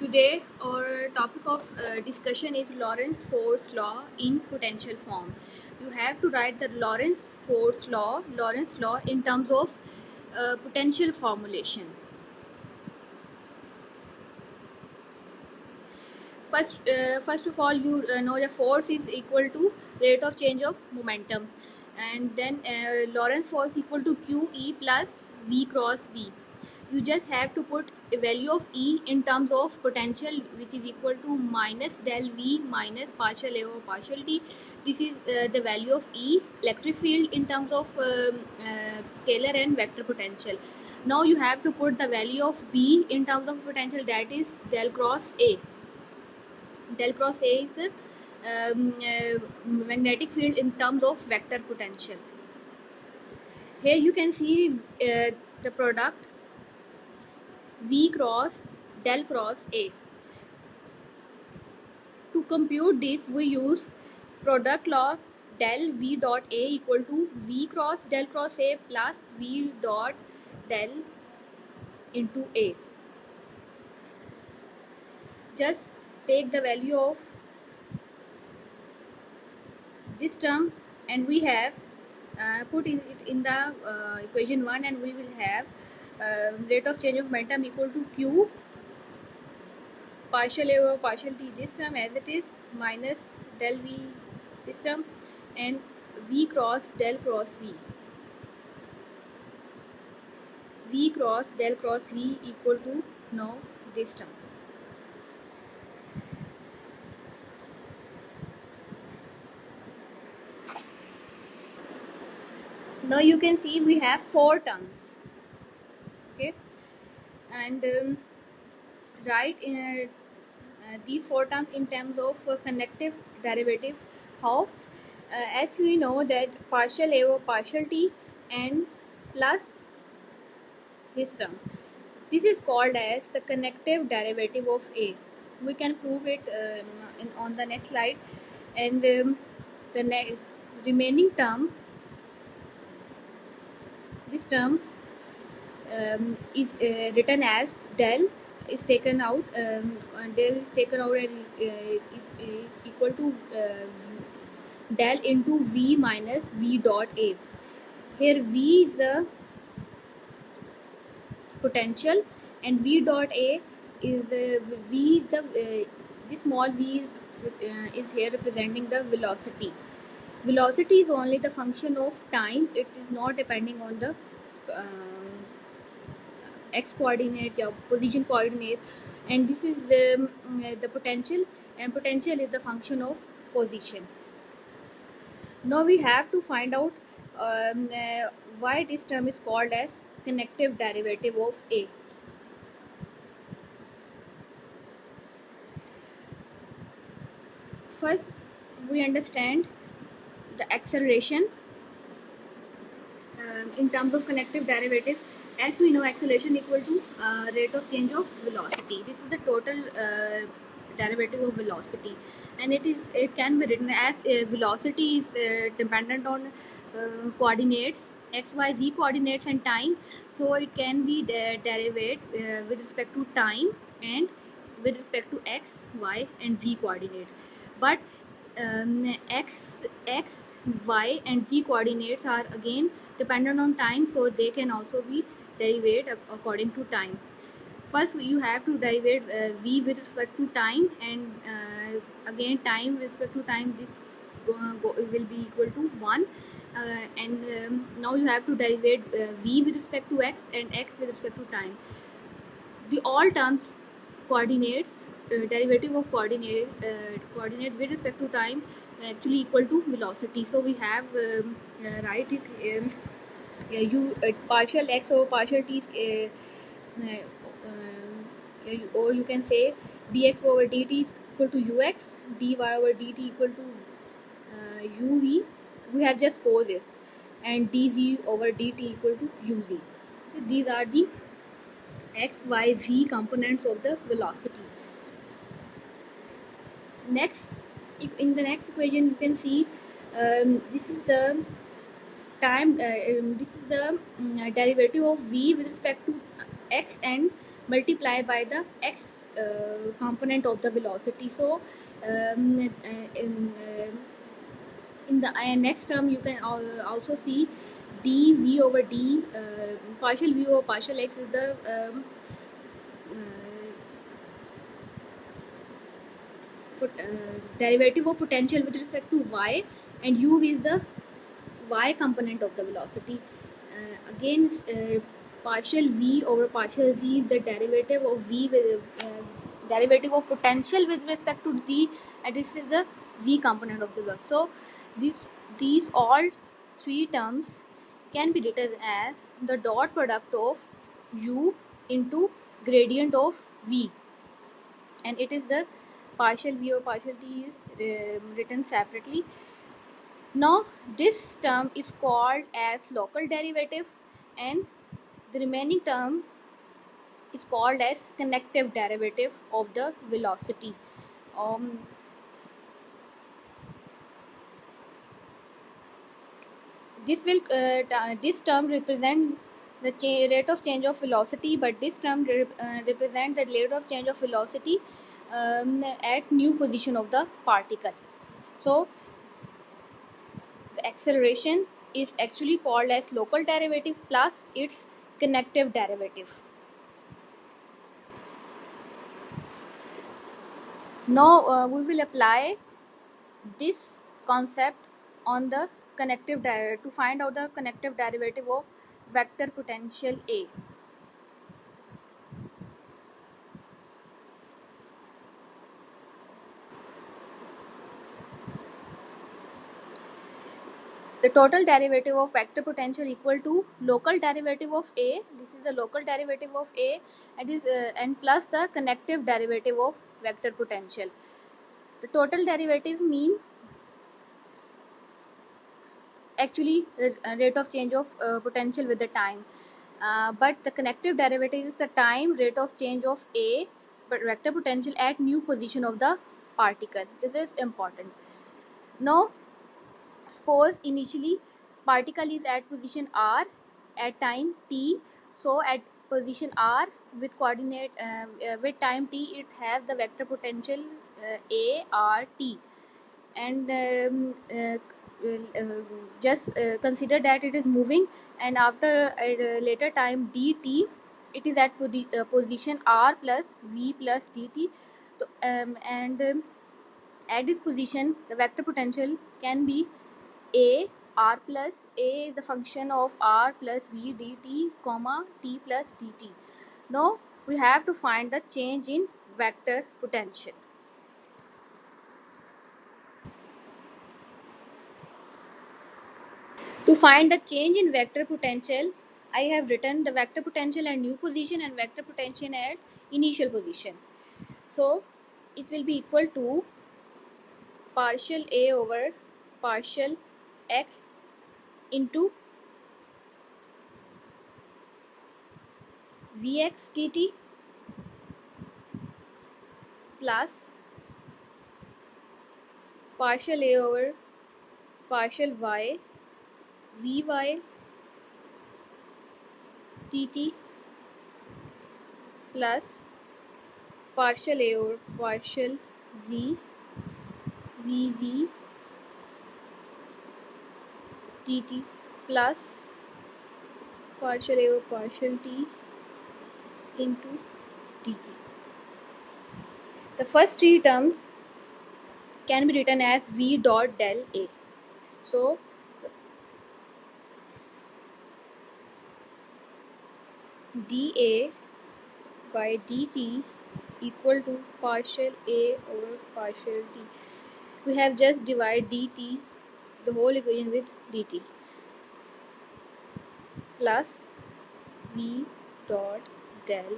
Today, our topic of discussion is Lorentz force law in potential form. You have to write the Lorentz law in terms of potential formulation. First of all, you know the force is equal to rate of change of momentum, and then Lorentz force equal to QE plus V cross V. You just have to put a value of E in terms of potential, which is equal to minus del V minus partial A over partial T. This is the value of E, electric field in terms of scalar and vector potential. Now you have to put the value of B in terms of potential, that is del cross A. Del cross A is the magnetic field in terms of vector potential. Here you can see the product V cross del cross A. To compute this, we use product law del V dot A equal to V cross del cross A plus V dot del into A. Just take the value of this term and we have put it in the equation 1, and we will have rate of change of momentum equal to Q partial A over partial T this term as it is minus del V this term and V cross del cross V. V cross del cross V equal to now this term. Now you can see we have 4 terms. Okay, and write these 4 terms in terms of connective derivative. How? As we know that partial A over partial T and plus this term. This is called as the connective derivative of A. We can prove it on the next slide. And the next remaining term, this term is written as del is taken out. Del is taken out and equal to del into V minus V dot A. Here V is the potential and V dot A is V the this small v is here representing the velocity. Velocity is only the function of time. It is not depending on the x coordinate or position coordinate, and this is the potential, and potential is the function of position. Now we have to find out why this term is called as connective derivative of A. First, we understand the acceleration in terms of connective derivative. As we know, acceleration equal to rate of change of velocity. This is the total derivative of velocity, and it can be written as velocity is dependent on coordinates x, y, z coordinates and time. So it can be derived with respect to time and with respect to x, y, and z coordinate. But x, y, and z coordinates are again dependent on time, so they can also be derived according to time. First, you have to derive v with respect to time, and again time with respect to time. This will be equal to 1, and now you have to derive v with respect to x and x with respect to time. The all terms coordinates derivative of coordinate with respect to time actually equal to velocity. So we have write it you partial x over partial t or you can say dx over dt is equal to ux, dy over dt equal to uv. We have just posed this, and dz over dt equal to uz. These are the x, y, z components of the velocity. Next, in the next equation, you can see this is the time. This is the derivative of v with respect to x and multiply by the x component of the velocity. So in the next term you can also see dv over d partial v over partial x is the uh, derivative of potential with respect to y, and u is the y component of the velocity. Again, partial v over partial z is the derivative of v with derivative of potential with respect to z, and this is the z component of the velocity. So these all three terms can be written as the dot product of u into gradient of v, and it is the partial v or partial t is written separately. Now this term is called as local derivative, and the remaining term is called as connective derivative of the velocity. Um, this term represent the rate of change of velocity, but this term represent the rate of change of velocity at new position of the particle. So the acceleration is actually called as local derivative plus its connective derivative. Now we will apply this concept on the connective to find out the connective derivative of vector potential A. The total derivative of vector potential equal to local derivative of A. This is the local derivative of A, and plus the connective derivative of vector potential. The total derivative mean actually the rate of change of potential with the time, but the connective derivative is the time rate of change of A but vector potential at new position of the particle. This is important. Now suppose initially particle is at position r at time t, so at position r with coordinate with time t it has the vector potential a r t, and just consider that it is moving, and after a later time dt it is at position r plus v plus dt. So, at this position the vector potential can be a r plus a is the function of r plus v dt comma t plus dt. Now we have to find the change in vector potential. To find the change in vector potential, I have written the vector potential at new position and vector potential at initial position. So it will be equal to partial A over partial x into Vx dt plus partial A over partial y Vy dt plus partial A over partial z Vz dt plus partial A over partial t into dt. The first three terms can be written as v dot del A. So dA by dt equal to partial A over partial t. We have just divided dt, the whole equation, with dt plus v dot del.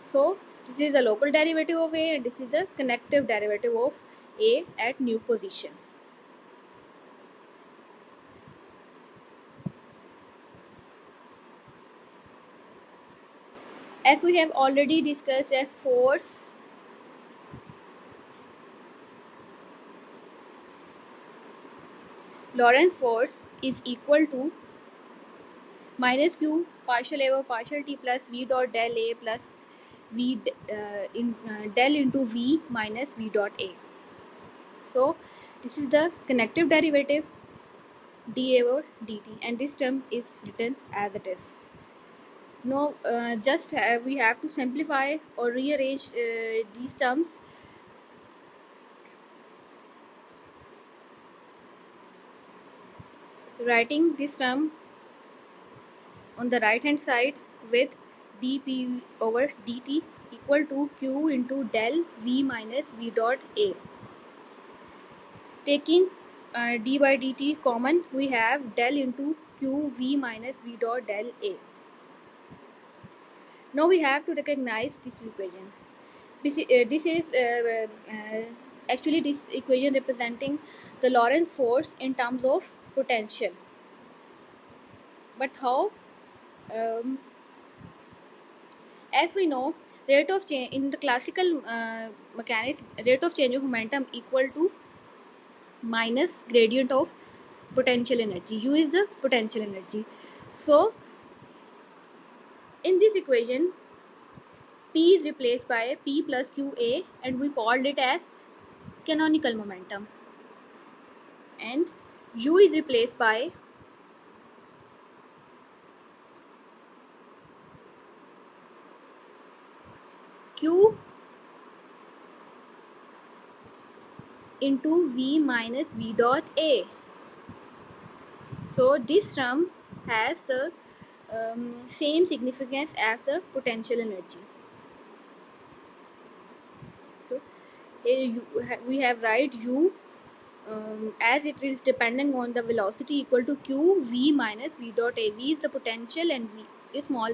So this is the local derivative of A, and this is the connective derivative of A at new position. As we have already discussed as force, Lorentz force is equal to minus q partial a over partial t plus v dot del a plus v del into v minus v dot a. So this is the connective derivative dA over dt, and this term is written as it is. Now just we have to simplify or rearrange these terms. Writing this term on the right hand side with dp over dt equal to q into del v minus v dot a. Taking d by dt common, we have del into q v minus v dot del a. Now we have to recognize this equation. This is actually this equation representing the Lorentz force in terms of potential. But how? Um, as we know, rate of change in the classical mechanics, rate of change of momentum equal to minus gradient of potential energy. U is the potential energy. So in this equation, P is replaced by P plus QA, and we called it as canonical momentum, and U is replaced by Q into V minus V dot A. So this term has the same significance as the potential energy. So here we have write U as it is depending on the velocity equal to q v minus v dot a. V is the potential and v is small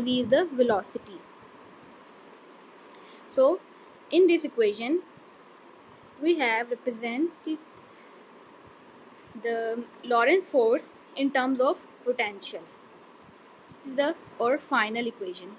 v is the velocity. So in this equation we have represented the Lorentz force in terms of potential. This is the our final equation.